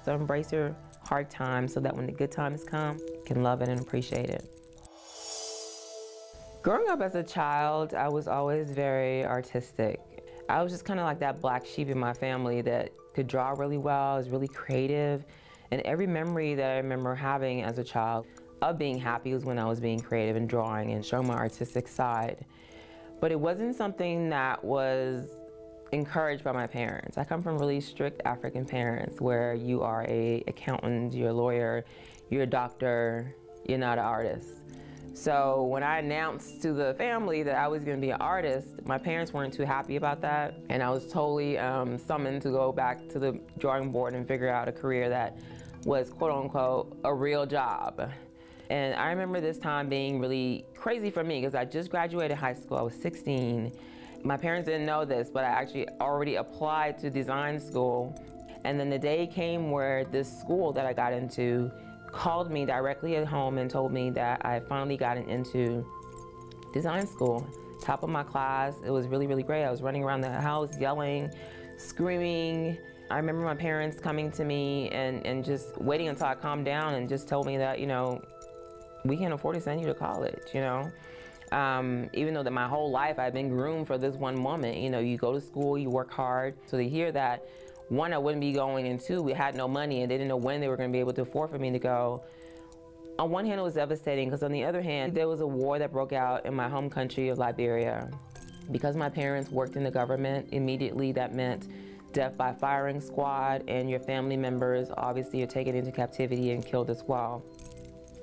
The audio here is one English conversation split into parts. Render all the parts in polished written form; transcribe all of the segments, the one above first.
So embrace your hard times so that when the good times come, you can love it and appreciate it. Growing up as a child, I was always very artistic. I was just kind of like that black sheep in my family that could draw really well, was really creative. And every memory that I remember having as a child of being happy was when I was being creative and drawing and showing my artistic side. But it wasn't something that was encouraged by my parents. I come from really strict African parents where you are an accountant, you're a lawyer, you're a doctor, you're not an artist. So when I announced to the family that I was going to be an artist, my parents weren't too happy about that. And I was totally summoned to go back to the drawing board and figure out a career that was, quote unquote, a real job. And I remember this time being really crazy for me because I just graduated high school. I was 16. My parents didn't know this, but I actually already applied to design school. And then the day came where this school that I got into called me directly at home and told me that I finally gotten into design school. Top of my class. It was really, really great. I was running around the house yelling, screaming. I remember my parents coming to me and just waiting until I calmed down and just told me that, you know, we can't afford to send you to college, you know. Even though that my whole life I've been groomed for this one moment. You know, you go to school, you work hard. So to hear that, one, I wouldn't be going, and two, we had no money and they didn't know when they were going to be able to afford for me to go. On one hand, it was devastating because on the other hand, there was a war that broke out in my home country of Liberia. Because my parents worked in the government, immediately that meant death by firing squad, and your family members obviously are taken into captivity and killed as well.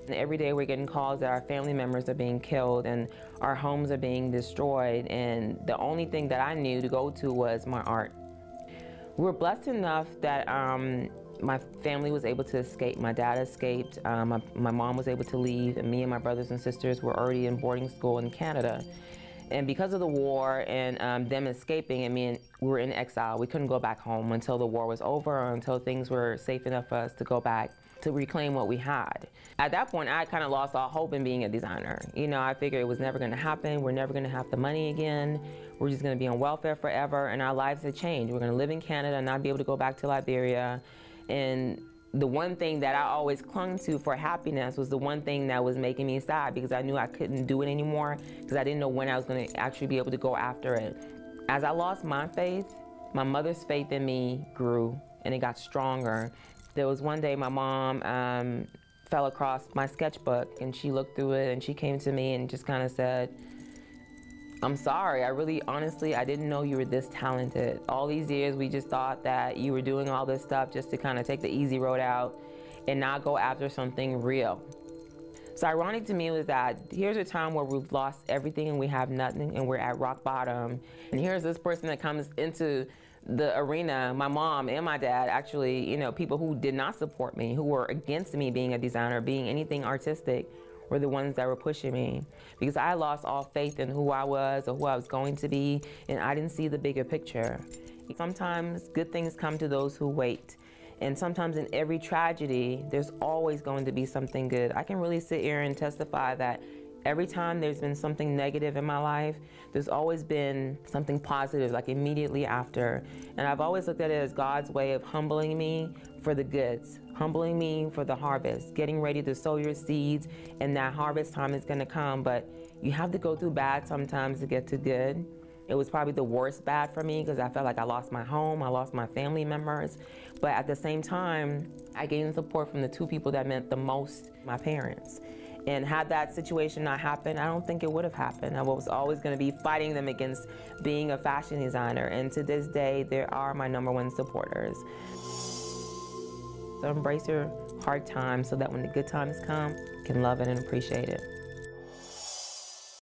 And every day we're getting calls that our family members are being killed and our homes are being destroyed, and the only thing that I knew to go to was my art. We were blessed enough that my family was able to escape. My dad escaped, my mom was able to leave, and me and my brothers and sisters were already in boarding school in Canada. And because of the war and them escaping, I mean, we were in exile. We couldn't go back home until the war was over or until things were safe enough for us to go back to reclaim what we had. At that point, I kind of lost all hope in being a designer. You know, I figured it was never going to happen. We're never going to have the money again. We're just going to be on welfare forever, and our lives had changed. We're going to live in Canada and not be able to go back to Liberia. And the one thing that I always clung to for happiness was the one thing that was making me sad, because I knew I couldn't do it anymore because I didn't know when I was going to actually be able to go after it. As I lost my faith, my mother's faith in me grew and it got stronger. There was one day my mom fell across my sketchbook and she looked through it and she came to me and just kind of said, "I'm sorry, honestly, I didn't know you were this talented. All these years we just thought that you were doing all this stuff just to kind of take the easy road out and not go after something real." So ironic to me was that here's a time where we've lost everything and we have nothing and we're at rock bottom. And here's this person that comes into the arena, my mom and my dad, actually, you know, people who did not support me, who were against me being a designer, being anything artistic, were the ones that were pushing me, because I lost all faith in who I was or who I was going to be, and I didn't see the bigger picture. Sometimes good things come to those who wait, and sometimes in every tragedy, there's always going to be something good. I can really sit here and testify that every time there's been something negative in my life, there's always been something positive, like immediately after. And I've always looked at it as God's way of humbling me for the goods, humbling me for the harvest, getting ready to sow your seeds, and that harvest time is gonna come, but you have to go through bad sometimes to get to good. It was probably the worst bad for me because I felt like I lost my home, I lost my family members, but at the same time, I gained support from the two people that meant the most, my parents. And had that situation not happened, I don't think it would have happened. I was always going to be fighting them against being a fashion designer. And to this day, they are my #1 supporters. So embrace your hard times so that when the good times come, you can love it and appreciate it.